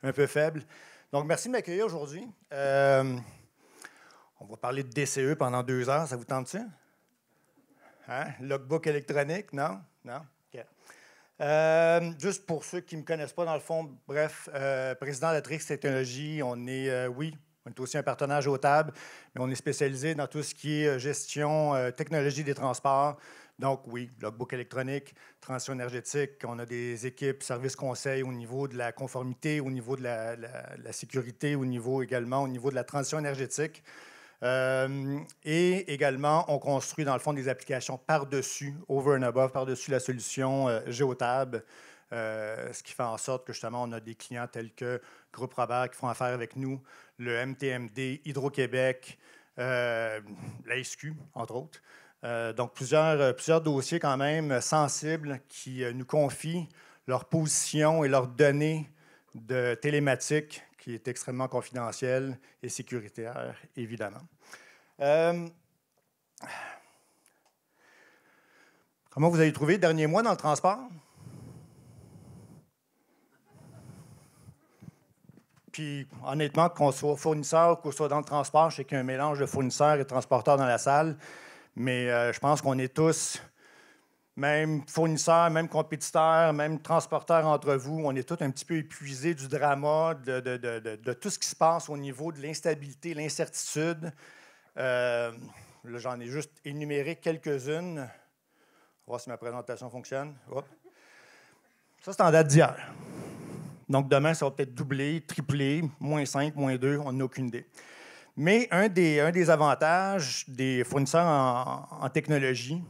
un peu faible. Donc, merci de m'accueillir aujourd'hui. On va parler de DCE pendant 2 heures. Ça vous tente-tu? Hein? Logbook électronique? Non? Non? OK. Juste pour ceux qui ne me connaissent pas, dans le fond, bref, président d'Atrix Technologies, on est aussi un partenaire Géotable, mais on est spécialisé dans tout ce qui est gestion, technologie des transports. Donc, oui, logbook électronique, transition énergétique, on a des équipes services conseils au niveau de la conformité, au niveau de la sécurité, au niveau de la transition énergétique. Et également, on construit dans le fond des applications par-dessus, over and above, par-dessus la solution Géotable, ce qui fait en sorte que justement, on a des clients tels que Groupe Robert qui font affaire avec nous, le MTMD, Hydro-Québec, la SQ, entre autres. Donc, plusieurs dossiers quand même sensibles qui nous confient leur position et leurs données de télématique qui est extrêmement confidentielle et sécuritaire, évidemment. Comment vous avez trouvé le dernier mois dans le transport? Puis, honnêtement, qu'on soit fournisseur ou qu'on soit dans le transport, je sais qu'il y a un mélange de fournisseurs et de transporteurs dans la salle, mais je pense qu'on est tous, même fournisseurs, même compétiteurs, même transporteurs entre vous, on est tous un petit peu épuisés du drama, de tout ce qui se passe au niveau de l'instabilité, l'incertitude. Là, j'en ai juste énuméré quelques-unes. On va voir si ma présentation fonctionne. Hop. Ça, c'est en date d'hier. Donc, demain, ça va peut-être doubler, tripler, -5, -2, on n'a aucune idée. Mais un des avantages des fournisseurs en technologie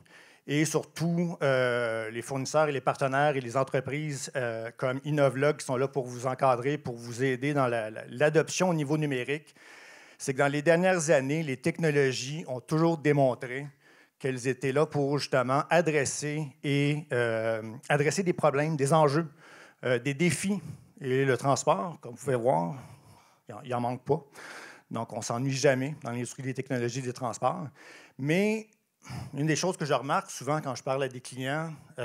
et surtout les fournisseurs et les partenaires et les entreprises comme Innovlog qui sont là pour vous encadrer, pour vous aider dans l'adoption au niveau numérique, c'est que dans les dernières années, les technologies ont toujours démontré qu'elles étaient là pour justement adresser des problèmes, des enjeux, des défis. Et le transport, comme vous pouvez voir, il n'en manque pas. Donc, on ne s'ennuie jamais dans l'industrie des technologies des transports. Mais une des choses que je remarque souvent quand je parle à des clients, vous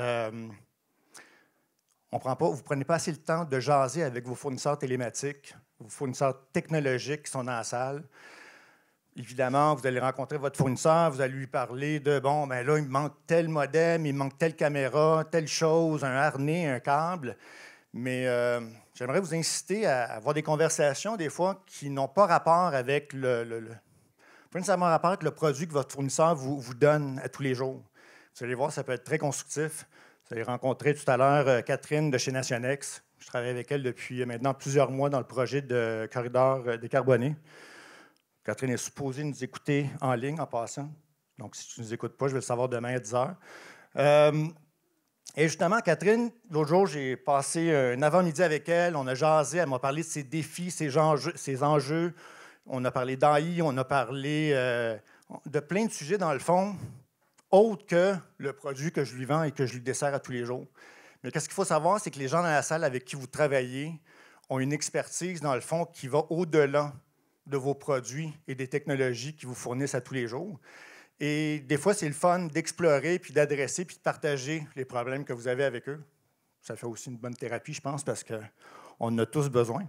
ne prenez pas assez le temps de jaser avec vos fournisseurs télématiques, vos fournisseurs technologiques qui sont dans la salle. Évidemment, vous allez rencontrer votre fournisseur, vous allez lui parler de, bon, ben là, il me manque tel modem, il me manque telle caméra, telle chose, un harnais, un câble. Mais j'aimerais vous inciter à avoir des conversations, des fois, qui n'ont pas rapport avec pas nécessairement rapport avec le produit que votre fournisseur vous donne à tous les jours. Vous allez voir, ça peut être très constructif. Vous allez rencontrer tout à l'heure Catherine de chez Nationex. Je travaille avec elle depuis maintenant plusieurs mois dans le projet de corridor décarboné. Catherine est supposée nous écouter en ligne en passant. Donc, si tu ne nous écoutes pas, je vais le savoir demain à 10 h. Et justement, Catherine, l'autre jour, j'ai passé un avant-midi avec elle. On a jasé, elle m'a parlé de ses défis, ses enjeux. On a parlé d'AI, on a parlé de plein de sujets, dans le fond, autres que le produit que je lui vends et que je lui dessert à tous les jours. Mais qu'est-ce qu'il faut savoir, c'est que les gens dans la salle avec qui vous travaillez ont une expertise, dans le fond, qui va au-delà de vos produits et des technologies qu'ils vous fournissent à tous les jours. Et des fois, c'est le fun d'explorer, puis d'adresser, puis de partager les problèmes que vous avez avec eux. Ça fait aussi une bonne thérapie, je pense, parce qu'on en a tous besoin.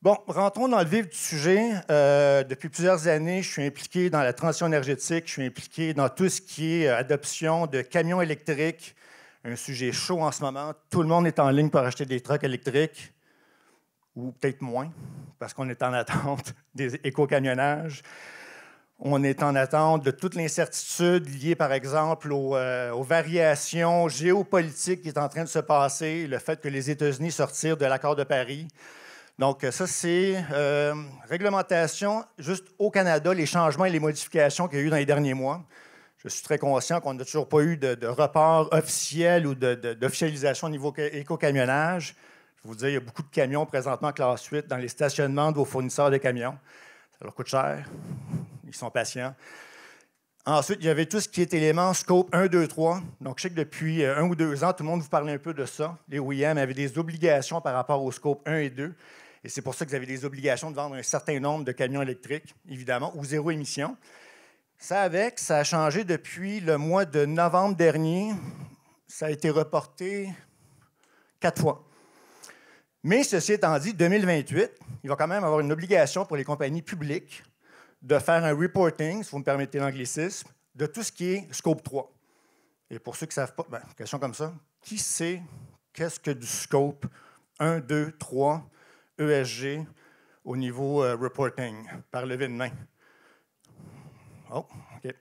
Bon, rentrons dans le vif du sujet. Depuis plusieurs années, je suis impliqué dans la transition énergétique, je suis impliqué dans tout ce qui est adoption de camions électriques, un sujet chaud en ce moment. Tout le monde est en ligne pour acheter des trucks électriques, ou peut-être moins, parce qu'on est en attente des éco-camionnages. On est en attente de toute l'incertitude liée, par exemple, aux variations géopolitiques qui est en train de se passer, le fait que les États-Unis sortirent de l'accord de Paris. Donc, ça, c'est réglementation juste au Canada, les changements et les modifications qu'il y a eu dans les derniers mois. Je suis très conscient qu'on n'a toujours pas eu de report officiel ou d'officialisation au niveau éco-camionnage. Je vais vous dire, il y a beaucoup de camions présentement classe 8 dans les stationnements de vos fournisseurs de camions. Ça leur coûte cher. Ils sont patients. Ensuite, il y avait tout ce qui est éléments scope 1, 2, 3. Donc, je sais que depuis 1 ou 2 ans, tout le monde vous parlait un peu de ça. Les OEM avaient des obligations par rapport au scope 1 et 2. Et c'est pour ça que vous avez des obligations de vendre un certain nombre de camions électriques, évidemment, ou zéro émission. Ça a changé depuis le mois de novembre dernier. Ça a été reporté 4 fois. Mais ceci étant dit, 2028, il va quand même avoir une obligation pour les compagnies publiques de faire un reporting, si vous me permettez l'anglicisme, de tout ce qui est Scope 3. Et pour ceux qui ne savent pas, question comme ça, qui sait qu'est-ce que du Scope 1, 2, 3, ESG au niveau reporting, par lever de main? Oh, OK.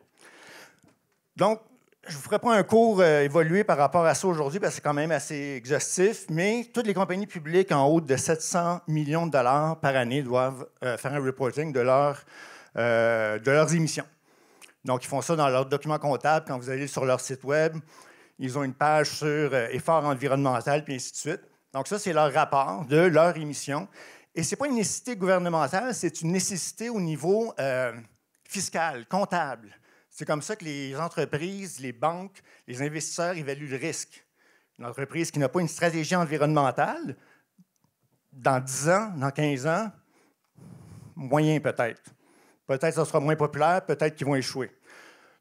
Donc, je ne vous ferai pas un cours évolué par rapport à ça aujourd'hui, parce que c'est quand même assez exhaustif, mais toutes les compagnies publiques en haut de 700 millions de dollars par année doivent faire un reporting de leurs émissions. Donc, ils font ça dans leur document comptable. Quand vous allez sur leur site Web, ils ont une page sur effort environnemental, puis ainsi de suite. Donc, ça, c'est leur rapport de leur émission. Et ce n'est pas une nécessité gouvernementale, c'est une nécessité au niveau fiscal, comptable. C'est comme ça que les entreprises, les banques, les investisseurs évaluent le risque. Une entreprise qui n'a pas une stratégie environnementale, dans 10 ans, dans 15 ans, moyen peut-être. Peut-être que ça sera moins populaire, peut-être qu'ils vont échouer.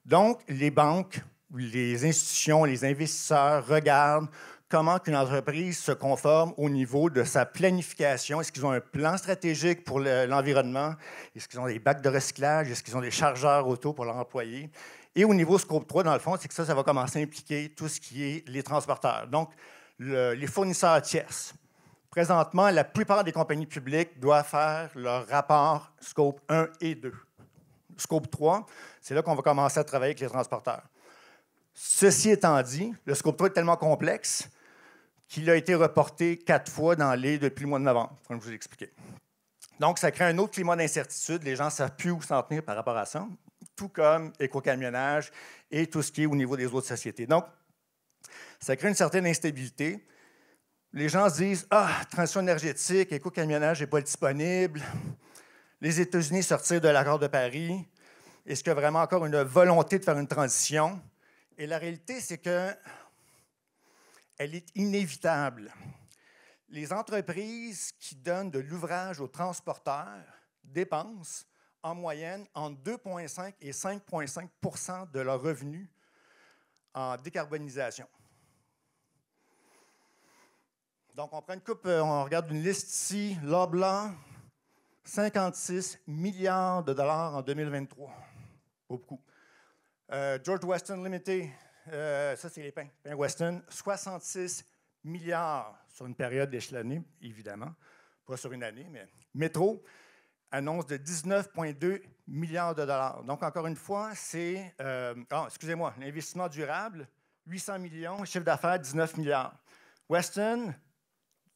Donc, les banques, les institutions, les investisseurs regardent comment une entreprise se conforme au niveau de sa planification. Est-ce qu'ils ont un plan stratégique pour l'environnement? Est-ce qu'ils ont des bacs de recyclage? Est-ce qu'ils ont des chargeurs auto pour leurs employés? Et au niveau Scope 3, dans le fond, c'est que ça va commencer à impliquer tout ce qui est les transporteurs. Donc, les fournisseurs tierces. Présentement, la plupart des compagnies publiques doivent faire leur rapport Scope 1 et 2. Scope 3, c'est là qu'on va commencer à travailler avec les transporteurs. Ceci étant dit, le Scope 3 est tellement complexe qu'il a été reporté 4 fois depuis le mois de novembre, comme je vous ai expliqué. Donc, ça crée un autre climat d'incertitude. Les gens ne savent plus où s'en tenir par rapport à ça, tout comme éco-camionnage et tout ce qui est au niveau des autres sociétés. Donc, ça crée une certaine instabilité. Les gens se disent « Ah, transition énergétique, éco-camionnage n'est pas disponible. Les États-Unis sortir de l'accord de Paris. Est-ce qu'il y a vraiment encore une volonté de faire une transition? » Et la réalité, c'est qu'elle est inévitable. Les entreprises qui donnent de l'ouvrage aux transporteurs dépensent en moyenne entre 2,5 et 5,5 % de leurs revenus en décarbonisation. Donc, on prend une coupe, on regarde une liste ici, Loblaw, 56 milliards de dollars en 2023. Pas beaucoup. George Weston Limited, ça c'est les pains Weston, 66 milliards sur une période échelonnée, évidemment, pas sur une année, mais Métro annonce de 19,2 milliards de dollars. Donc, encore une fois, c'est, excusez-moi, l'investissement durable, 800 millions, chiffre d'affaires, 19 milliards. Weston,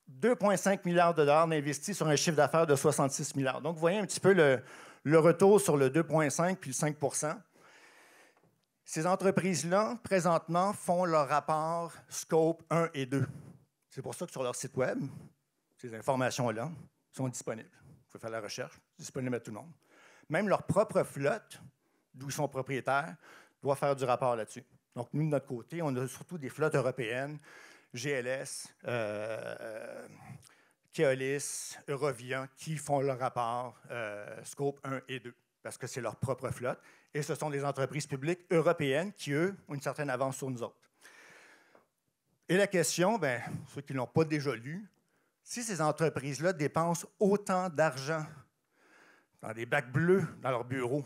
2,5 milliards de dollars d'investis sur un chiffre d'affaires de 66 milliards. Donc, vous voyez un petit peu le retour sur le 2,5 puis le 5 %. Ces entreprises-là, présentement, font leur rapport Scope 1 et 2. C'est pour ça que sur leur site Web, ces informations-là sont disponibles. Vous pouvez faire la recherche, c'est disponible à tout le monde. Même leur propre flotte, d'où ils sont propriétaires, doit faire du rapport là-dessus. Donc, nous, de notre côté, on a surtout des flottes européennes, GLS, Keolis, Eurovia, qui font leur rapport Scope 1 et 2, parce que c'est leur propre flotte. Et ce sont des entreprises publiques européennes qui, eux, ont une certaine avance sur nous autres. Et la question, ceux qui ne l'ont pas déjà lu, si ces entreprises-là dépensent autant d'argent dans des bacs bleus dans leurs bureaux,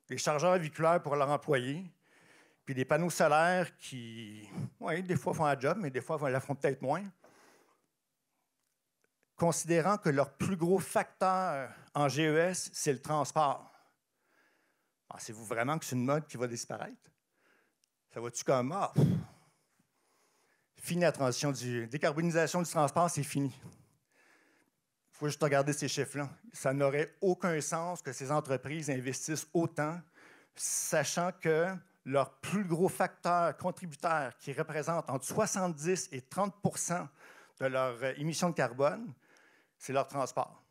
des chargeurs véhiculaires pour leurs employés, puis des panneaux solaires qui, oui, des fois font un job, mais des fois la font peut-être moins, considérant que leur plus gros facteur en GES, c'est le transport. Pensez-vous vraiment que c'est une mode qui va disparaître? Ça va-tu comme, fini la transition décarbonisation du transport, c'est fini. Il faut juste regarder ces chiffres-là. Ça n'aurait aucun sens que ces entreprises investissent autant, sachant que leur plus gros facteur contributeur, qui représente entre 70 et 30 % de leur émissions de carbone, c'est leur transport.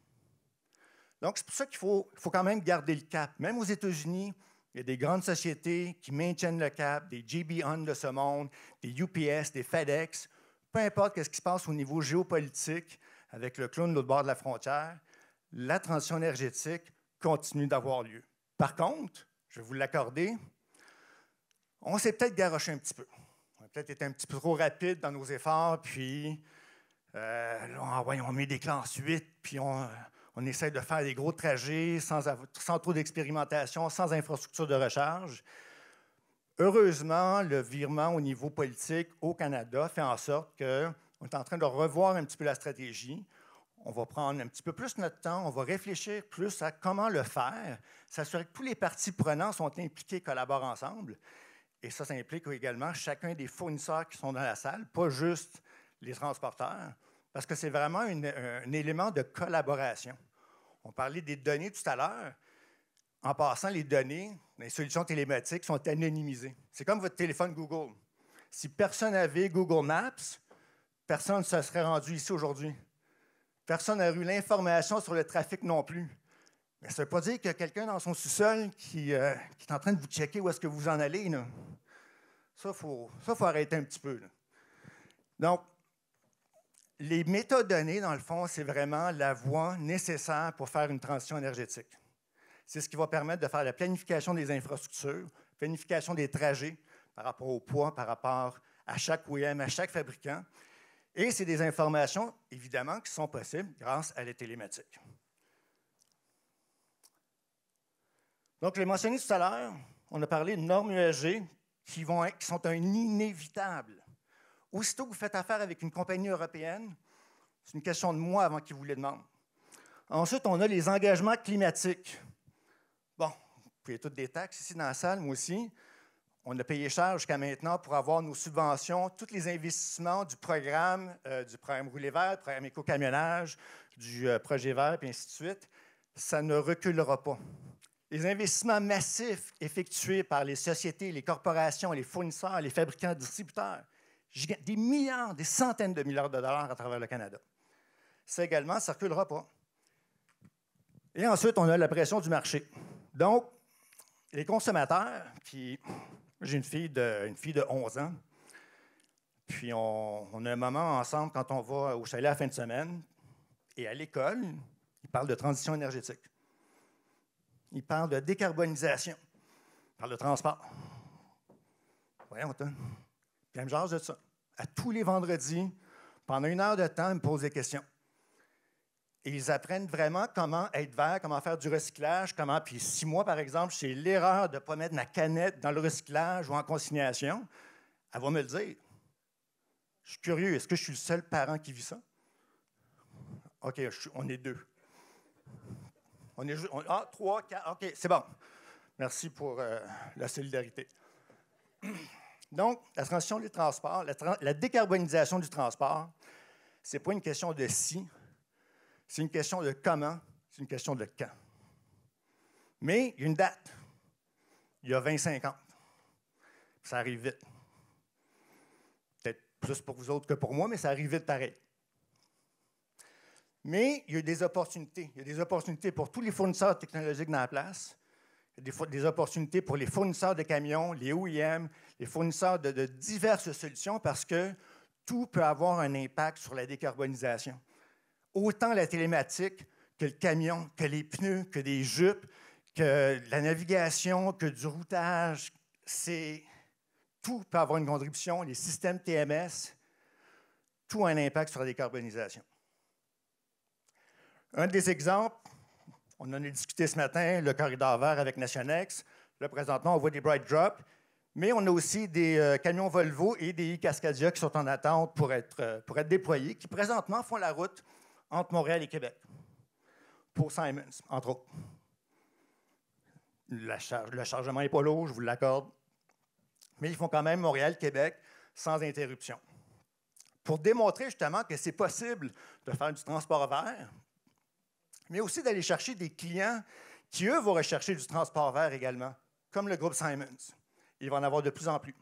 Donc, c'est pour ça qu'il faut quand même garder le cap. Même aux États-Unis, il y a des grandes sociétés qui maintiennent le cap, des J.B. Hunt de ce monde, des UPS, des FedEx. Peu importe ce qui se passe au niveau géopolitique avec le clown de l'autre bord de la frontière, la transition énergétique continue d'avoir lieu. Par contre, je vais vous l'accorder, on s'est peut-être garoché un petit peu. On a peut-être été un petit peu trop rapide dans nos efforts, puis Là, on met des classes 8, puis on essaie de faire des gros trajets sans trop d'expérimentation, sans infrastructure de recharge. Heureusement, le virement au niveau politique au Canada fait en sorte qu'on est en train de revoir un petit peu la stratégie. On va prendre un petit peu plus notre temps, on va réfléchir plus à comment le faire, s'assurer que tous les parties prenantes sont impliquées, collaborent ensemble. Et ça implique également chacun des fournisseurs qui sont dans la salle, pas juste les transporteurs, parce que c'est vraiment un élément de collaboration. On parlait des données tout à l'heure. En passant, les données, les solutions télématiques sont anonymisées. C'est comme votre téléphone Google. Si personne n'avait Google Maps, personne ne se serait rendu ici aujourd'hui. Personne n'a eu l'information sur le trafic non plus. Mais ça ne veut pas dire qu'il y a quelqu'un dans son sous-sol qui est en train de vous checker où est-ce que vous en allez. Là. Ça, faut arrêter un petit peu. Là. Donc, les métadonnées, dans le fond, c'est vraiment la voie nécessaire pour faire une transition énergétique. C'est ce qui va permettre de faire la planification des infrastructures, planification des trajets par rapport au poids, par rapport à chaque OEM, à chaque fabricant. Et c'est des informations, évidemment, qui sont possibles grâce à la télématique. Donc, je l'ai mentionné tout à l'heure, on a parlé de normes USG qui sont un inévitable. Aussitôt que vous faites affaire avec une compagnie européenne, c'est une question de mois avant qu'ils vous les demandent. Ensuite, on a les engagements climatiques. Bon, vous payez toutes des taxes ici dans la salle, moi aussi. On a payé cher jusqu'à maintenant pour avoir nos subventions, tous les investissements du programme Rouler vert, du programme éco-camionnage, du projet vert, et ainsi de suite. Ça ne reculera pas. Les investissements massifs effectués par les sociétés, les corporations, les fournisseurs, les fabricants, les distributeurs, des milliards, des centaines de milliards de dollars à travers le Canada. Ça également, ça ne reculera pas. Et ensuite, on a la pression du marché. Donc, les consommateurs, j'ai une fille de 11 ans, puis on a un moment ensemble quand on va au chalet à la fin de semaine, et à l'école, ils parlent de transition énergétique. Ils parlent de décarbonisation. Ils parlent de transport. Voyons, puis elle me jase de ça. À tous les vendredis, pendant 1 heure de temps, ils me posent des questions. Et ils apprennent vraiment comment être vert, comment faire du recyclage, puis 6 mois, par exemple, c'est l'erreur de ne pas mettre ma canette dans le recyclage ou en consignation. Elle va me le dire. Je suis curieux, est-ce que je suis le seul parent qui vit ça? OK, on est 2. On est juste. 3, 4. OK, c'est bon. Merci pour la solidarité. Donc, la transition du transport, la décarbonisation du transport, ce n'est pas une question de si, c'est une question de comment, c'est une question de quand. Mais il y a une date. Il y a 20-50. Ça arrive vite. Peut-être plus pour vous autres que pour moi, mais ça arrive vite pareil. Mais il y a des opportunités. Il y a des opportunités pour tous les fournisseurs technologiques dans la place. Il y a des opportunités pour les fournisseurs de camions, les OEM, les fournisseurs de diverses solutions parce que tout peut avoir un impact sur la décarbonisation. Autant la télématique que le camion, que les pneus, que des jupes, que la navigation, que du routage, tout peut avoir une contribution. Les systèmes TMS, tout a un impact sur la décarbonisation. Un des exemples, on en a discuté ce matin, le corridor vert avec Nationex. Là, présentement, on voit des Bright Drop, mais on a aussi des camions Volvo et des Cascadia qui sont en attente pour être déployés, qui présentement font la route entre Montréal et Québec, pour Simons, entre autres. Le chargement n'est pas lourd, je vous l'accorde, mais ils font quand même Montréal-Québec sans interruption. Pour démontrer justement que c'est possible de faire du transport vert, mais aussi d'aller chercher des clients qui, eux, vont rechercher du transport vert également, comme le groupe Simons. Il va en avoir de plus en plus.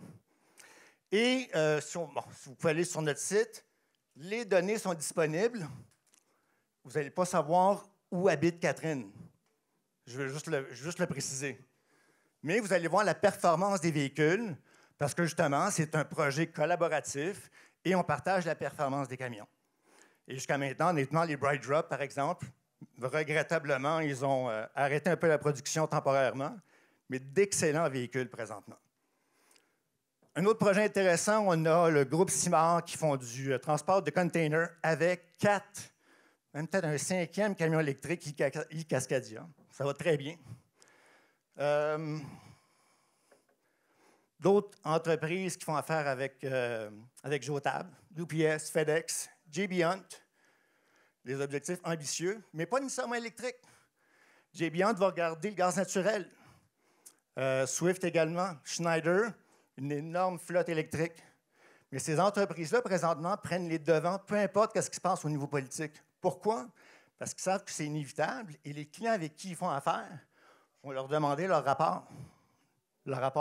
Et si vous pouvez aller sur notre site, les données sont disponibles. Vous n'allez pas savoir où habite Catherine. Je veux juste le préciser. Mais vous allez voir la performance des véhicules, parce que justement, c'est un projet collaboratif et on partage la performance des camions. Et jusqu'à maintenant, honnêtement, les Bright Drop, par exemple, regrettablement, ils ont arrêté un peu la production temporairement, mais d'excellents véhicules présentement. Un autre projet intéressant, on a le groupe Simard qui font du transport de containers avec 4, même peut-être un 5e camion électrique e-Cascadia. Ça va très bien. D'autres entreprises qui font affaire avec Geotab, UPS, FedEx, J.B. Hunt, des objectifs ambitieux, mais pas nécessairement électriques. J.B. Hunt va regarder le gaz naturel. Swift également, Schneider, une énorme flotte électrique. Mais ces entreprises-là, présentement, prennent les devants, peu importe ce qui se passe au niveau politique. Pourquoi? Parce qu'ils savent que c'est inévitable et les clients avec qui ils font affaire vont leur demander leur rapport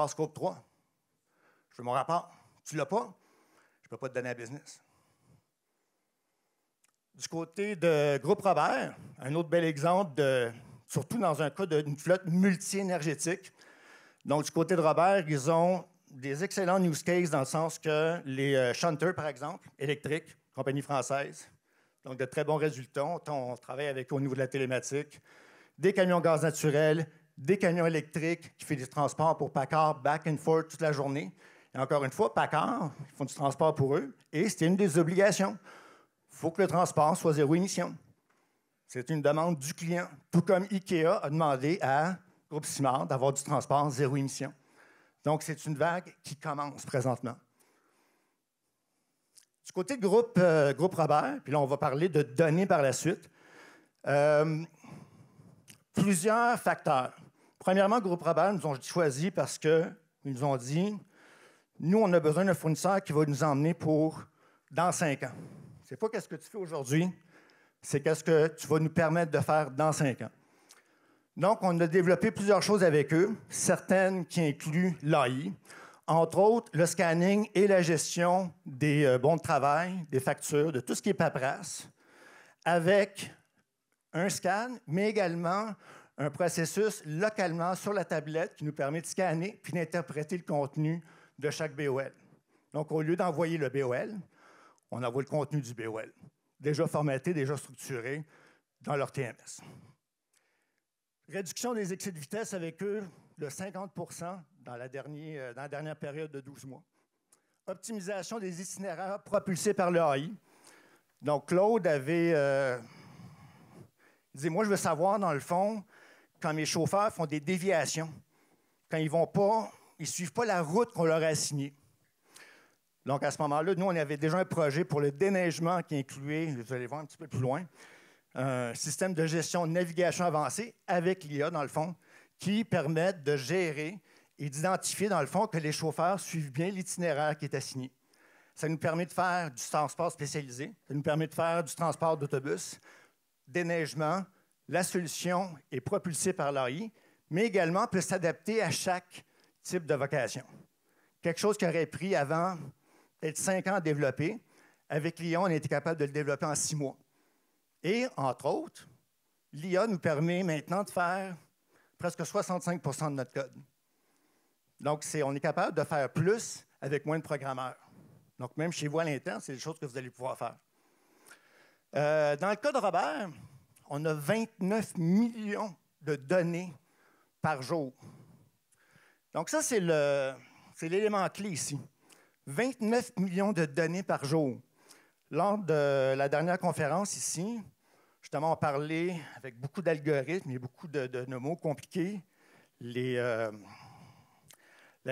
Scope 3. Je veux mon rapport. Tu ne l'as pas? Je ne peux pas te donner un business. Du côté de Groupe Robert, un autre bel exemple, surtout dans un cas d'une flotte multi-énergétique. Donc, du côté de Robert, ils ont des excellents use cases dans le sens que les shunters, par exemple, électriques, compagnie française, donc de très bons résultats. On travaille avec eux au niveau de la télématique. Des camions gaz naturel, des camions électriques qui font du transport pour Packard, back and forth toute la journée. Et encore une fois, Packard, ils font du transport pour eux, et c'est une des obligations. Il faut que le transport soit zéro émission. C'est une demande du client, tout comme IKEA a demandé à Groupe Simard d'avoir du transport zéro émission. Donc, c'est une vague qui commence présentement. Du côté de Groupe Robert, puis là, on va parler de données par la suite. Plusieurs facteurs. Premièrement, Groupe Robert nous ont choisi parce qu'ils nous ont dit nous, on a besoin d'un fournisseur qui va nous emmener pour dans 5 ans. Ce n'est pas ce que tu fais aujourd'hui, c'est ce que tu vas nous permettre de faire dans 5 ans. Donc, on a développé plusieurs choses avec eux, certaines qui incluent l'AI, entre autres le scanning et la gestion des bons de travail, des factures, de tout ce qui est paperasse, avec un scan, mais également un processus localement sur la tablette qui nous permet de scanner puis d'interpréter le contenu de chaque BOL. Donc, au lieu d'envoyer le BOL, on envoie le contenu du BOL, déjà formaté, déjà structuré dans leur TMS. Réduction des excès de vitesse avec eux de 50 dans la dernière période de 12 mois. Optimisation des itinéraires propulsés par le AI. Donc, Claude avait dit, moi, je veux savoir, dans le fond, quand mes chauffeurs font des déviations, quand ils ne suivent pas la route qu'on leur a assignée. Donc, à ce moment-là, nous, on avait déjà un projet pour le déneigement qui incluait, vous allez voir un petit peu plus loin, un système de gestion de navigation avancée avec l'IA, dans le fond, qui permettent de gérer et d'identifier, dans le fond, que les chauffeurs suivent bien l'itinéraire qui est assigné. Ça nous permet de faire du transport spécialisé, ça nous permet de faire du transport d'autobus, déneigement. La solution est propulsée par l'AI, mais également peut s'adapter à chaque type de vocation. Quelque chose qui aurait pris avant peut-être 5 ans à développer, avec l'IA, on a été capable de le développer en 6 mois. Et, entre autres, l'IA nous permet maintenant de faire presque 65 de notre code. Donc, on est capable de faire plus avec moins de programmeurs. Donc, même chez vous à l'interne, c'est des choses que vous allez pouvoir faire. Dans le cas de Robert, on a 29 millions de données par jour. Donc, ça, c'est l'élément clé ici. 29 millions de données par jour. Lors de la dernière conférence ici, justement, on parlait avec beaucoup d'algorithmes et beaucoup de mots compliqués, la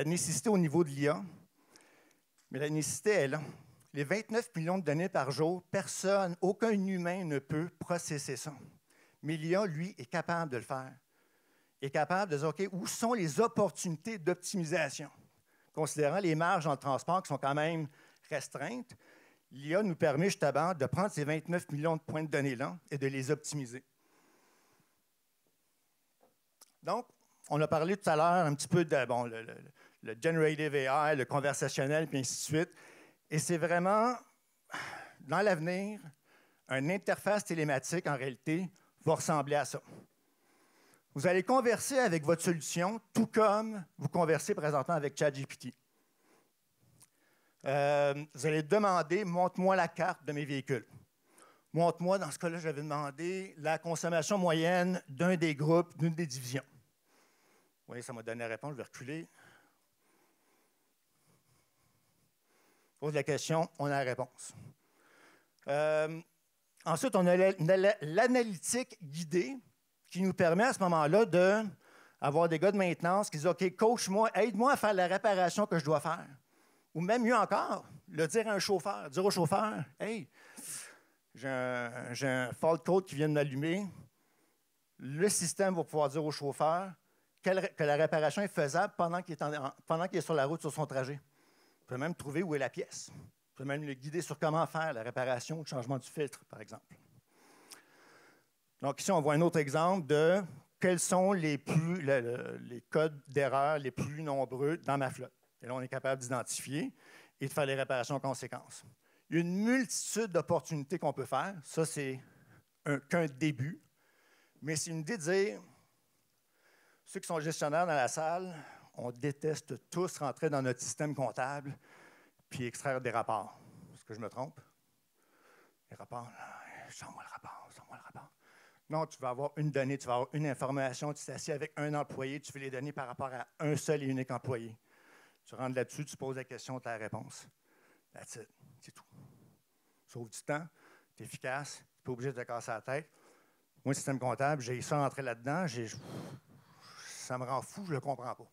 nécessité au niveau de l'IA. Mais la nécessité est là. Les 29 millions de données par jour, aucun humain ne peut processer ça. Mais l'IA, lui, est capable de le faire. Est capable de dire, OK, où sont les opportunités d'optimisation? Considérant les marges en transport qui sont quand même restreintes, l'IA nous permet justement de prendre ces 29 millions de points de données-là et de les optimiser. Donc, on a parlé tout à l'heure un petit peu de le generative AI, le conversationnel, puis ainsi de suite. Et c'est vraiment, dans l'avenir, une interface télématique, en réalité, va ressembler à ça. Vous allez converser avec votre solution, tout comme vous conversez présentement avec ChatGPT. Vous allez demander, montre-moi la carte de mes véhicules. Montre-moi, dans ce cas-là, j'avais demandé la consommation moyenne d'un des groupes, d'une des divisions. Vous voyez, ça m'a donné la réponse, je vais reculer. Pose la question, on a la réponse. Ensuite, on a l'analytique guidée qui nous permet à ce moment-là d'avoir des gars de maintenance qui disent « OK, coach-moi, aide-moi à faire la réparation que je dois faire. » Ou même mieux encore, le dire à un chauffeur, dire au chauffeur « Hey, j'ai un fault code qui vient de m'allumer. » Le système va pouvoir dire au chauffeur que la réparation est faisable pendant qu'il est sur la route, sur son trajet. Il peut même trouver où est la pièce. Il peut même le guider sur comment faire la réparation ou le changement du filtre, par exemple. Donc ici, on voit un autre exemple de quels sont les codes d'erreur les plus nombreux dans ma flotte. Et là, on est capable d'identifier et de faire les réparations en conséquence. Il y a une multitude d'opportunités qu'on peut faire. Ça, c'est qu'un début. Mais c'est une idée de dire, ceux qui sont gestionnaires dans la salle, on déteste tous rentrer dans notre système comptable puis extraire des rapports. Est-ce que je me trompe? Les rapports, sors-moi le rapport, sors-moi le rapport. Non, tu vas avoir une donnée, tu vas avoir une information, tu t'assieds avec un employé, tu fais les données par rapport à un seul et unique employé. Tu rentres là-dessus, tu poses la question, tu as la réponse. That's it. C'est tout. Sauve du temps, tu es efficace, tu n'es pas obligé de te casser la tête. Moi, le système comptable, j'ai ça rentrer là-dedans, ça me rend fou, je ne le comprends pas.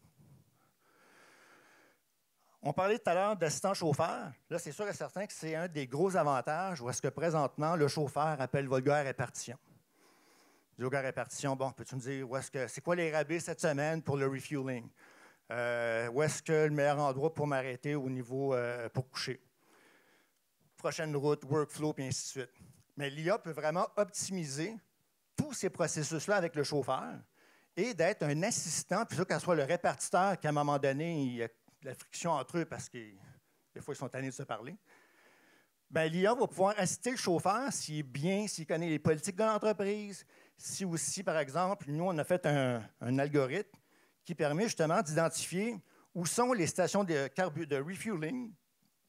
On parlait tout à l'heure d'assistant chauffeur. Là, c'est sûr et certain que c'est un des gros avantages où est-ce que présentement, le chauffeur appelle vulgaire répartition. Vulgaire répartition, bon, peux-tu me dire c'est quoi les rabais cette semaine pour le refueling? Où est-ce que le meilleur endroit pour m'arrêter au niveau pour coucher? Prochaine route, workflow, puis ainsi de suite. Mais l'IA peut vraiment optimiser tous ces processus-là avec le chauffeur et d'être un assistant, plutôt qu'à soit le répartiteur, qu'à un moment donné, il y a de la friction entre eux parce que des fois, ils sont tannés de se parler. Bien, l'IA va pouvoir assister le chauffeur s'il est bien, s'il connaît les politiques de l'entreprise, si aussi, par exemple, nous, on a fait un algorithme qui permet justement d'identifier où sont les stations de refueling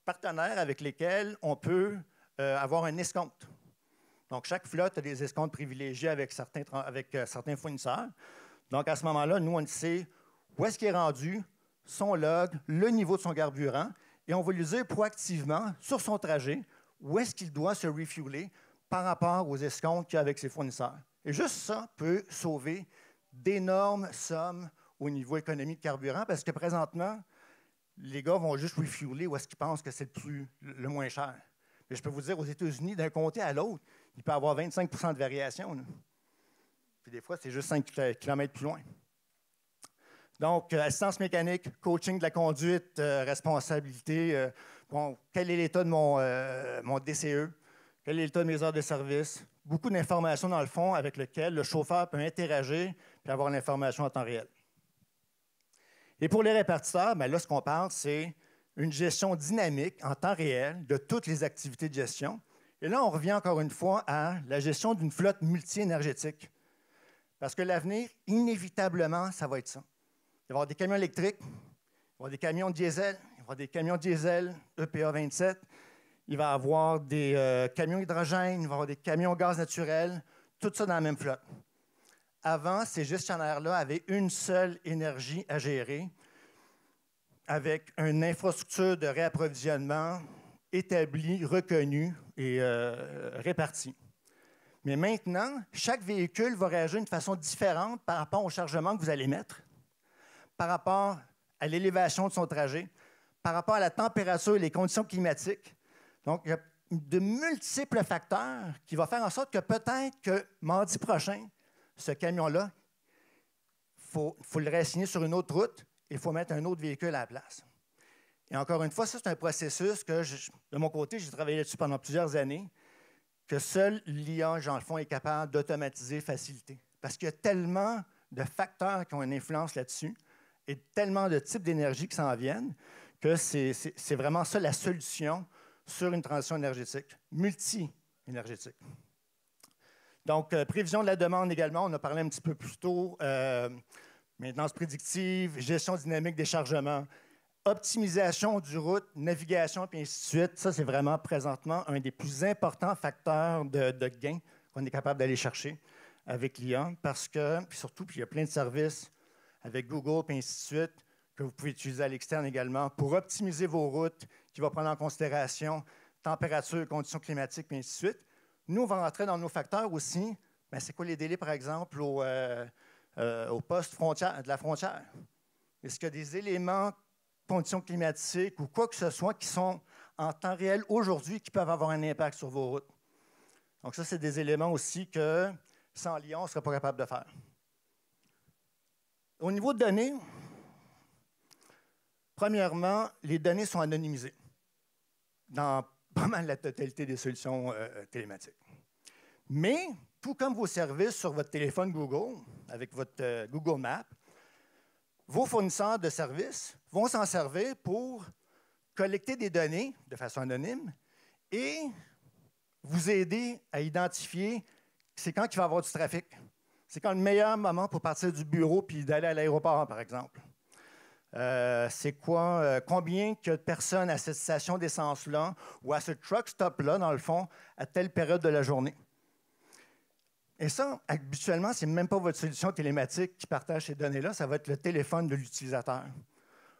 partenaires avec lesquels on peut avoir un escompte. Donc, chaque flotte a des escomptes privilégiés avec certains fournisseurs. Donc, à ce moment-là, nous, on sait où est-ce qu'il est rendu, son log, le niveau de son carburant, et on va lui dire proactivement, sur son trajet, où est-ce qu'il doit se refueler par rapport aux escomptes qu'il y a avec ses fournisseurs. Et juste ça peut sauver d'énormes sommes au niveau économique de carburant, parce que présentement, les gars vont juste refueler où est-ce qu'ils pensent que c'est le moins cher. Mais je peux vous dire, aux États-Unis, d'un comté à l'autre, il peut y avoir 25 % de variation. Là. Puis des fois, c'est juste 5 km plus loin. Donc, assistance mécanique, coaching de la conduite, responsabilité. Quel est l'état de mon DCE? Quel est l'état de mes heures de service? Beaucoup d'informations, dans le fond, avec lesquelles le chauffeur peut interagir et avoir l'information en temps réel. Et pour les répartiteurs, bien là, ce qu'on parle, c'est une gestion dynamique en temps réel de toutes les activités de gestion. Et là, on revient encore une fois à la gestion d'une flotte multi-énergétique. Parce que l'avenir, inévitablement, ça va être ça. Il va y avoir des camions électriques, il va y avoir des camions diesel, il va y avoir des camions diesel EPA 27, il va y avoir des camions hydrogène, il va y avoir des camions gaz naturel, tout ça dans la même flotte. Avant, ces gestionnaires-là avaient une seule énergie à gérer avec une infrastructure de réapprovisionnement établie, reconnue et répartie. Mais maintenant, chaque véhicule va réagir d'une façon différente par rapport au chargement que vous allez mettre, par rapport à l'élévation de son trajet, par rapport à la température et les conditions climatiques. Donc, il y a de multiples facteurs qui vont faire en sorte que peut-être que mardi prochain, ce camion-là, il faut le réassigner sur une autre route et il faut mettre un autre véhicule à la place. Et encore une fois, ça, c'est un processus que, de mon côté, j'ai travaillé là-dessus pendant plusieurs années, que seul l'IA, dans le fond, est capable d'automatiser, faciliter. Parce qu'il y a tellement de facteurs qui ont une influence là-dessus et tellement de types d'énergie qui s'en viennent que c'est vraiment ça la solution sur une transition énergétique, multi-énergétique. Donc, prévision de la demande également, on a parlé un petit peu plus tôt, maintenance prédictive, gestion dynamique des chargements, optimisation du route, navigation, puis ainsi de suite. Ça, c'est vraiment présentement un des plus importants facteurs de gain qu'on est capable d'aller chercher avec l'IA, parce que, puis surtout, puis il y a plein de services avec Google, puis ainsi de suite, que vous pouvez utiliser à l'externe également pour optimiser vos routes, qui qui va prendre en considération température, conditions climatiques, et ainsi de suite. Nous, on va rentrer dans nos facteurs aussi. Ben, c'est quoi les délais, par exemple, au poste de la frontière? Est-ce qu'il y a des éléments, conditions climatiques ou quoi que ce soit qui sont en temps réel aujourd'hui qui peuvent avoir un impact sur vos routes? Donc ça, c'est des éléments aussi que, sans Lyon, on ne serait pas capable de faire. Au niveau de données, premièrement, les données sont anonymisées dans pas mal la totalité des solutions télématiques. Mais, tout comme vos services sur votre téléphone Google, avec votre Google Maps, vos fournisseurs de services vont s'en servir pour collecter des données de façon anonyme et vous aider à identifier c'est quand il va y avoir du trafic. C'est quand le meilleur moment pour partir du bureau puis d'aller à l'aéroport, par exemple. C'est quoi, combien de personnes à cette station d'essence-là ou à ce truck stop-là, dans le fond, à telle période de la journée. Et ça, habituellement, ce n'est même pas votre solution télématique qui partage ces données-là, ça va être le téléphone de l'utilisateur.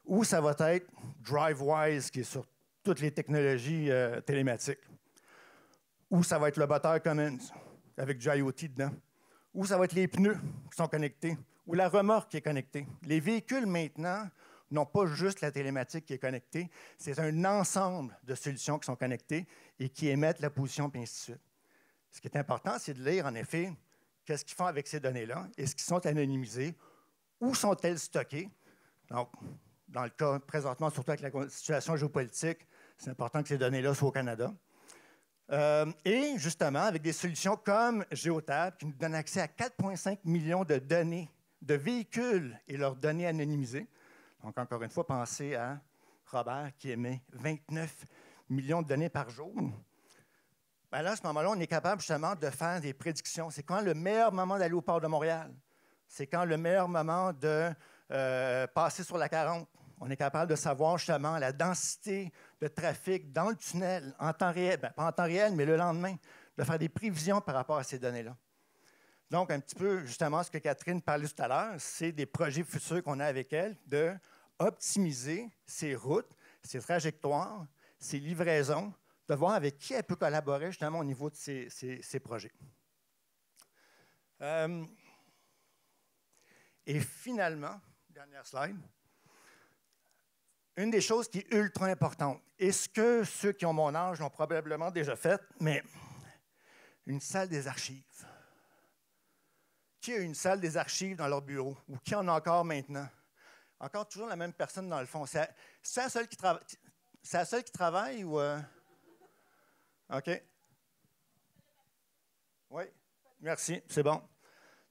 Ou ça va être DriveWise, qui est sur toutes les technologies télématiques. Ou ça va être le batteur Cummins, avec du IoT dedans. Ou ça va être les pneus qui sont connectés. Ou la remorque qui est connectée. Les véhicules, maintenant, n'ont pas juste la télématique qui est connectée, c'est un ensemble de solutions qui sont connectées et qui émettent la position, et ainsi de suite. Ce qui est important, c'est de lire, en effet, qu'est-ce qu'ils font avec ces données-là. Est-ce qu'ils sont anonymisés? Où sont-elles stockées? Donc, dans le cas présentement, surtout avec la situation géopolitique, c'est important que ces données-là soient au Canada. Et justement, avec des solutions comme Geotab, qui nous donnent accès à 4,5 millions de données de véhicules et leurs données anonymisées. Donc, encore une fois, pensez à Robert qui émet 29 millions de données par jour. Bien là, à ce moment-là, on est capable justement de faire des prédictions. C'est quand le meilleur moment d'aller au port de Montréal? C'est quand le meilleur moment de passer sur la 40? On est capable de savoir justement la densité de trafic dans le tunnel en temps réel, bien, pas en temps réel, mais le lendemain, de faire des prévisions par rapport à ces données-là. Donc, un petit peu justement ce que Catherine parlait tout à l'heure, c'est des projets futurs qu'on a avec elle de optimiser ses routes, ses trajectoires, ses livraisons, de voir avec qui elle peut collaborer justement au niveau de ces projets. Et finalement, dernière slide, une des choses qui est ultra importante, et ce que ceux qui ont mon âge l'ont probablement déjà fait, mais une salle des archives. Qui a une salle des archives dans leur bureau? Ou qui en a encore maintenant? Encore toujours la même personne dans le fond. C'est la seule qui travaille? C'est la seule qui travaille ou... OK. Oui, merci, c'est bon.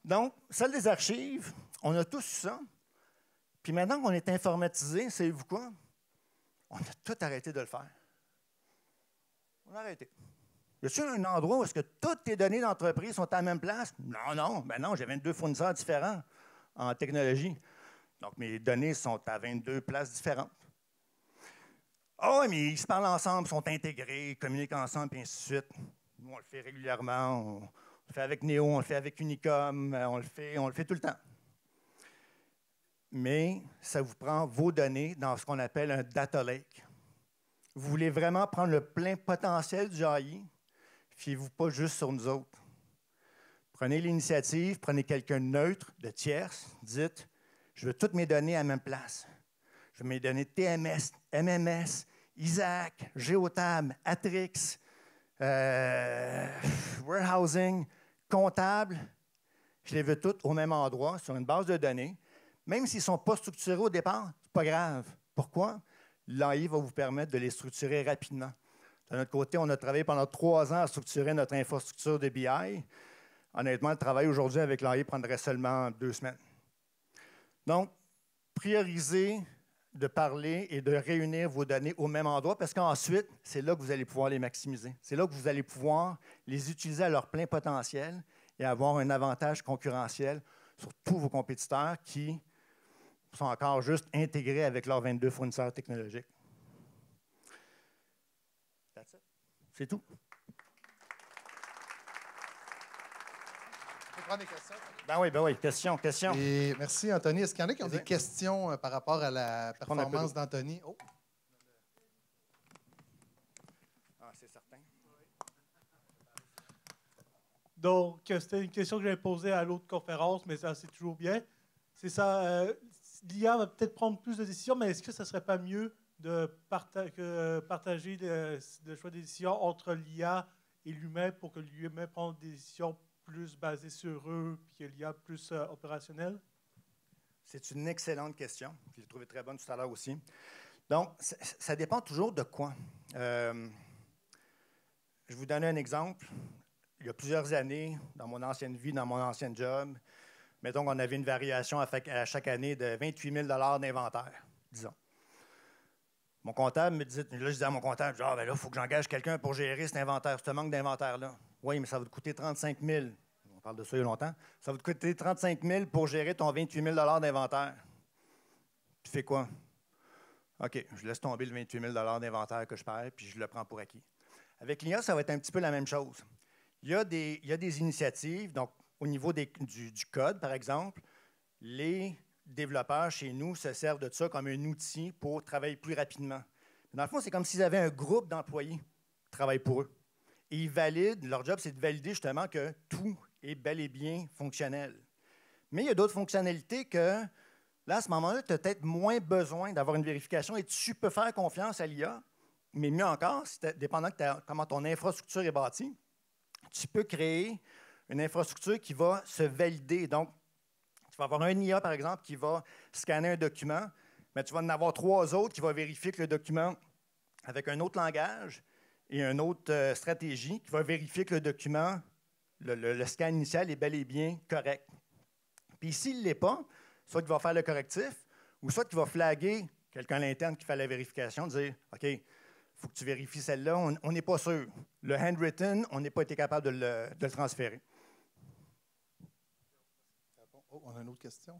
Donc, salle des archives, on a tous ça. Puis maintenant qu'on est informatisé, savez-vous quoi? On a tout arrêté de le faire. On a arrêté. Y a-t-il un endroit où est-ce que toutes tes données d'entreprise sont à la même place? Non, non. Ben non, j'ai 22 fournisseurs différents en technologie. Donc, mes données sont à 22 places différentes. Ah oui, mais ils se parlent ensemble, sont intégrés, communiquent ensemble, et ainsi de suite. Nous, on le fait régulièrement. On le fait avec Neo, on le fait avec Unicom, on le fait tout le temps. Mais ça vous prend vos données dans ce qu'on appelle un data lake. Vous voulez vraiment prendre le plein potentiel du AI, fiez-vous pas juste sur nous autres. Prenez l'initiative, prenez quelqu'un de neutre, de tierce, dites, je veux toutes mes données à la même place. Je veux mes données TMS, MMS, Isaac, Geotab, Atrix, warehousing, comptable. Je les veux toutes au même endroit, sur une base de données. Même s'ils ne sont pas structurés au départ, ce n'est pas grave. Pourquoi? L'AI va vous permettre de les structurer rapidement. De notre côté, on a travaillé pendant 3 ans à structurer notre infrastructure de BI. Honnêtement, le travail aujourd'hui avec l'AI prendrait seulement 2 semaines. Donc, priorisez de parler et de réunir vos données au même endroit parce qu'ensuite, c'est là que vous allez pouvoir les maximiser. C'est là que vous allez pouvoir les utiliser à leur plein potentiel et avoir un avantage concurrentiel sur tous vos compétiteurs qui sont encore juste intégrés avec leurs 22 fournisseurs technologiques. That's it. C'est tout. On peut prendre des questions? Ben oui, question. Et merci, Anthony. Est-ce qu'il y en a qui ont des questions par rapport à la performance d'Anthony? Oh. Donc, c'était une question que j'avais posée à l'autre conférence, mais ça, c'est toujours bien. C'est ça, l'IA va peut-être prendre plus de décisions, mais est-ce que ça ne serait pas mieux de partager le choix des décisions entre l'IA et l'humain pour que l'humain prenne des décisions plus basées sur eux, puis que l'IA plus opérationnelle? C'est une excellente question. Je l'ai trouvée très bonne tout à l'heure aussi. Donc, ça dépend toujours de quoi. Je vais vous donner un exemple. Il y a plusieurs années, dans mon ancienne vie, dans mon ancien job, mettons qu'on avait une variation à chaque année de 28 000 d'inventaire, disons. Mon comptable me disait, là, je disais à mon comptable, genre, ben là, il faut que j'engage quelqu'un pour gérer cet inventaire, ce manque d'inventaire-là. Oui, mais ça va te coûter 35 000. On parle de ça il y a longtemps. Ça va te coûter 35 000 pour gérer ton 28 000 d'inventaire. Tu fais quoi? OK, je laisse tomber le 28 000 d'inventaire que je perds, puis je le prends pour acquis. Avec l'IA, ça va être un petit peu la même chose. Il y a des initiatives, donc au niveau du code, par exemple, les développeurs chez nous se servent de ça comme un outil pour travailler plus rapidement. Dans le fond, c'est comme s'ils avaient un groupe d'employés qui travaillent pour eux. Et ils valident, leur job, c'est de valider justement que tout est bel et bien fonctionnel. Mais il y a d'autres fonctionnalités que, là, à ce moment-là, tu as peut-être moins besoin d'avoir une vérification et tu peux faire confiance à l'IA. Mais mieux encore, dépendant de comment ton infrastructure est bâtie, tu peux créer une infrastructure qui va se valider. Donc, tu vas avoir un IA, par exemple, qui va scanner un document, mais tu vas en avoir 3 autres qui vont vérifier que le document, avec un autre langage et une autre stratégie, qui va vérifier que le document, le scan initial est bel et bien correct. Puis s'il ne l'est pas, soit qu'il va faire le correctif, ou soit qu'il va flaguer quelqu'un à l'interne qui fait la vérification, dire « OK, il faut que tu vérifies celle-là, on n'est pas sûr. Le handwritten, on n'a pas été capable de le transférer. » Oh, on a une autre question.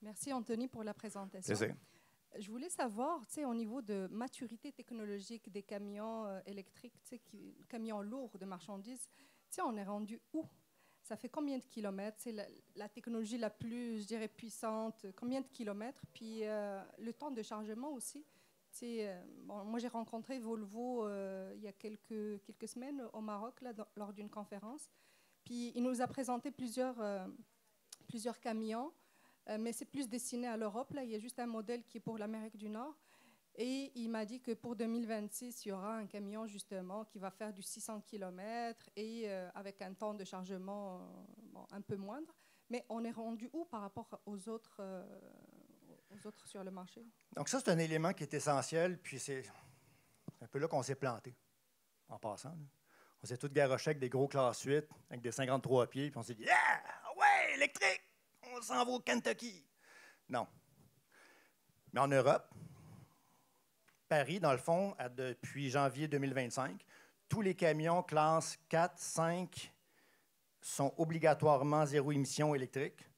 Merci Anthony pour la présentation. C'est ça. Je voulais savoir, au niveau de maturité technologique des camions électriques, camions lourds de marchandises, on est rendu où? Ça fait combien de kilomètres? C'est la technologie la plus, je dirais, puissante. Combien de kilomètres? Puis le temps de chargement aussi. Bon, moi, j'ai rencontré Volvo il y a quelques semaines au Maroc, là, lors d'une conférence. Puis il nous a présenté plusieurs camions, mais c'est plus destiné à l'Europe. Là, il y a juste un modèle qui est pour l'Amérique du Nord. Et il m'a dit que pour 2026, il y aura un camion justement qui va faire du 600 km et avec un temps de chargement un peu moindre. Mais on est rendu où par rapport aux autres sur le marché? Donc ça, c'est un élément qui est essentiel, puis c'est un peu là qu'on s'est planté, en passant. Là. On s'est tous garochés avec des gros classes 8, avec des 53 pieds, puis on s'est dit « Yeah! Ouais, électrique! On s'en va au Kentucky! » Non. Mais en Europe, Paris, dans le fond, depuis janvier 2025, tous les camions classe 4, 5 sont obligatoirement zéro émission électrique.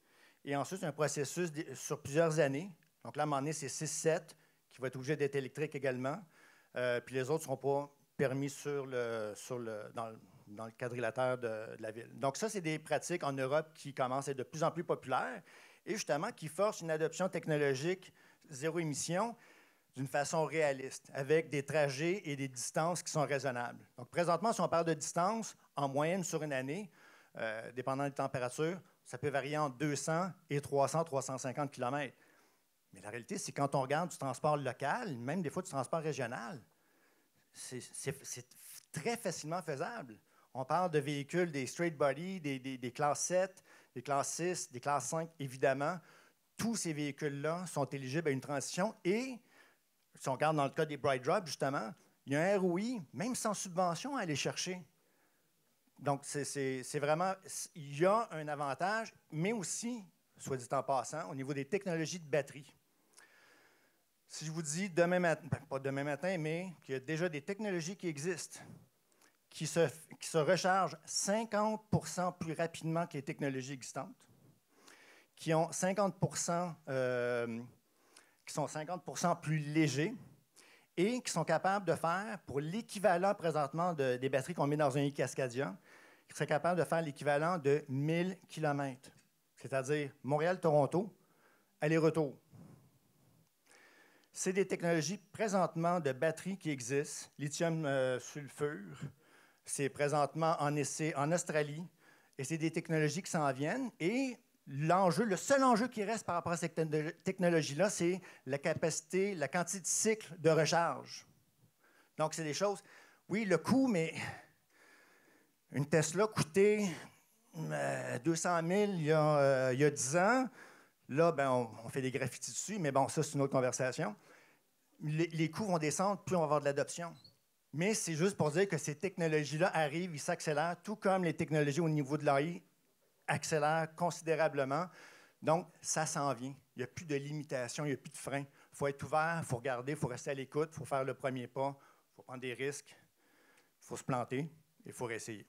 Et ensuite, c'est un processus sur plusieurs années. Donc là, à un moment donné, c'est 6-7 qui va être obligé d'être électrique également. Puis les autres ne seront pas permis dans le quadrilatère de la ville. Donc ça, c'est des pratiques en Europe qui commencent à être de plus en plus populaires et justement qui forcent une adoption technologique zéro émission d'une façon réaliste, avec des trajets et des distances qui sont raisonnables. Donc présentement, si on parle de distance, en moyenne sur une année, dépendant des températures, ça peut varier entre 200 et 350 km. Mais la réalité, c'est quand on regarde du transport local, même des fois du transport régional, c'est très facilement faisable. On parle de véhicules, des straight body, des classes 7, des classes 6, des classes 5, évidemment. Tous ces véhicules-là sont éligibles à une transition et, si on regarde dans le cas des Bright Drop, justement, il y a un ROI, même sans subvention, à aller chercher. Donc, c'est vraiment, il y a un avantage, mais aussi, soit dit en passant, au niveau des technologies de batterie. Si je vous dis demain matin, pas demain matin, mais qu'il y a déjà des technologies qui existent, qui se rechargent 50 % plus rapidement que les technologies existantes, qui ont 50 qui sont 50 % plus légers et qui sont capables de faire, pour l'équivalent présentement des batteries qu'on met dans un e-Cascadia, qui seraient capables de faire l'équivalent de 1000 km, c'est-à-dire Montréal-Toronto, aller-retour. C'est des technologies présentement de batteries qui existent, lithium sulfure, C'est présentement en essai en Australie. Et c'est des technologies qui s'en viennent. Et le seul enjeu qui reste par rapport à cette technologie-là, c'est la capacité, la quantité de cycles de recharge. Donc, c'est des choses... Oui, le coût, mais une Tesla coûtait 200 000 il y a 10 ans. Là, ben, on fait des graffitis dessus, mais bon, ça, c'est une autre conversation. Les coûts vont descendre, plus on va avoir de l'adoption. Mais c'est juste pour dire que ces technologies-là arrivent, ils s'accélèrent, tout comme les technologies au niveau de l'AI accélèrent considérablement. Donc, ça s'en vient. Il n'y a plus de limitation, il n'y a plus de frein. Il faut être ouvert, il faut regarder, il faut rester à l'écoute, il faut faire le premier pas, il faut prendre des risques, il faut se planter, il faut réessayer.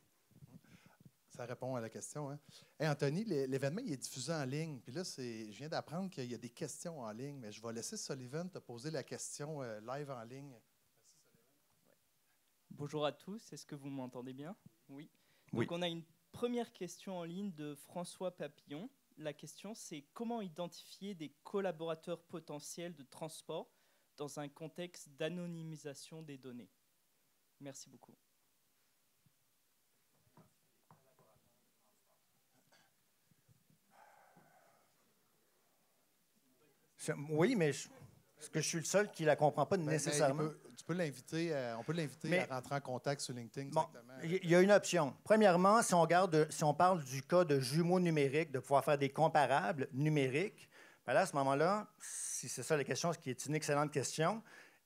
Ça répond à la question. Hein? Hey, Anthony, l'événement il est diffusé en ligne. Puis là, je viens d'apprendre qu'il y a des questions en ligne, mais je vais laisser Sullivan te poser la question live en ligne. Merci, Sullivan. Bonjour à tous, est-ce que vous m'entendez bien? Oui. Oui. Donc on a une première question en ligne de François Papillon. La question, c'est comment identifier des collaborateurs potentiels de transport dans un contexte d'anonymisation des données? Merci beaucoup. Oui, mais est-ce que je suis le seul qui ne la comprend pas nécessairement? On peut l'inviter à rentrer en contact sur LinkedIn. Bon, Exactement. il y a une option. Premièrement, si on parle du cas de jumeaux numériques, de pouvoir faire des comparables numériques, bien là, à ce moment-là, si c'est ça la question, ce qui est une excellente question,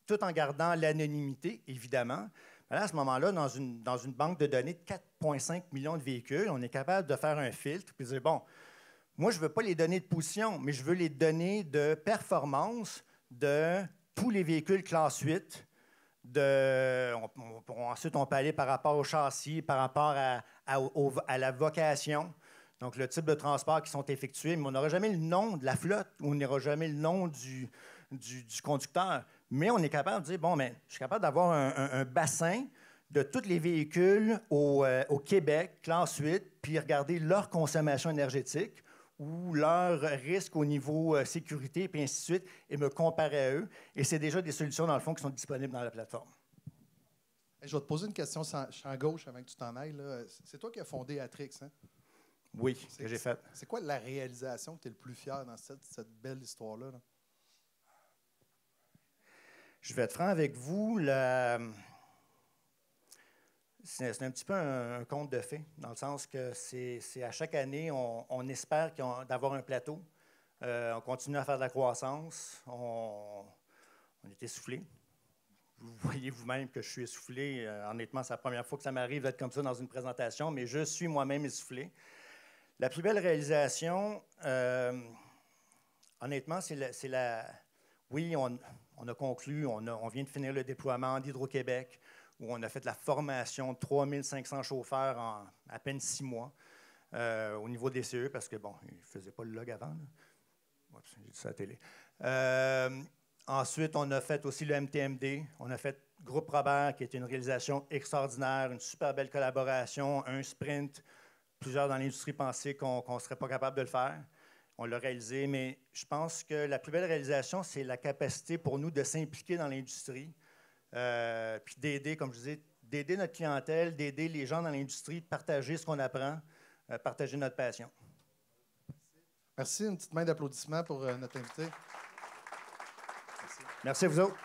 tout en gardant l'anonymité, évidemment, bien là, à ce moment-là, dans une banque de données de 4,5 millions de véhicules, on est capable de faire un filtre et de dire, bon, moi, je ne veux pas les données de position, mais je veux les données de performance de tous les véhicules classe 8. Ensuite, on peut aller par rapport au châssis, par rapport à la vocation, donc le type de transport qui sont effectués, mais on n'aura jamais le nom de la flotte, ou on n'aura jamais le nom du conducteur. Mais on est capable de dire, bon, mais je suis capable d'avoir un bassin de tous les véhicules au Québec, classe 8, puis regarder leur consommation énergétique ou leur risque au niveau sécurité, puis ainsi de suite, et me comparer à eux. Et c'est déjà des solutions, dans le fond, qui sont disponibles dans la plateforme. Je vais te poser une question champ gauche avant que tu t'en ailles. Là. C'est toi qui as fondé Atrix, hein? Oui, que j'ai fait. C'est quoi la réalisation que tu es le plus fier dans cette belle histoire-là? Là? Je vais être franc avec vous. C'est un petit peu un conte de fées, dans le sens que c'est à chaque année, on espère d'avoir un plateau. On continue à faire de la croissance. On est essoufflé. Vous voyez vous-même que je suis essoufflé. Honnêtement, c'est la première fois que ça m'arrive d'être comme ça dans une présentation, mais je suis moi-même essoufflé. La plus belle réalisation, honnêtement, c'est la... Oui, on a conclu, on vient de finir le déploiement d'Hydro-Québec, où on a fait la formation de 3500 chauffeurs en à peine 6 mois au niveau des CE, parce que, bon, ils ne faisaient pas le log avant. Oups, j'ai dit ça à la télé. Ensuite, on a fait aussi le MTMD. On a fait Groupe Robert, qui est une réalisation extraordinaire, une super belle collaboration, un sprint. Plusieurs dans l'industrie pensaient qu'on ne serait pas capable de le faire. On l'a réalisé, mais je pense que la plus belle réalisation, c'est la capacité pour nous de s'impliquer dans l'industrie, puis d'aider, comme je disais, d'aider notre clientèle, d'aider les gens dans l'industrie, de partager ce qu'on apprend, partager notre passion. Merci. Une petite main d'applaudissement pour notre invité. Merci à vous autres.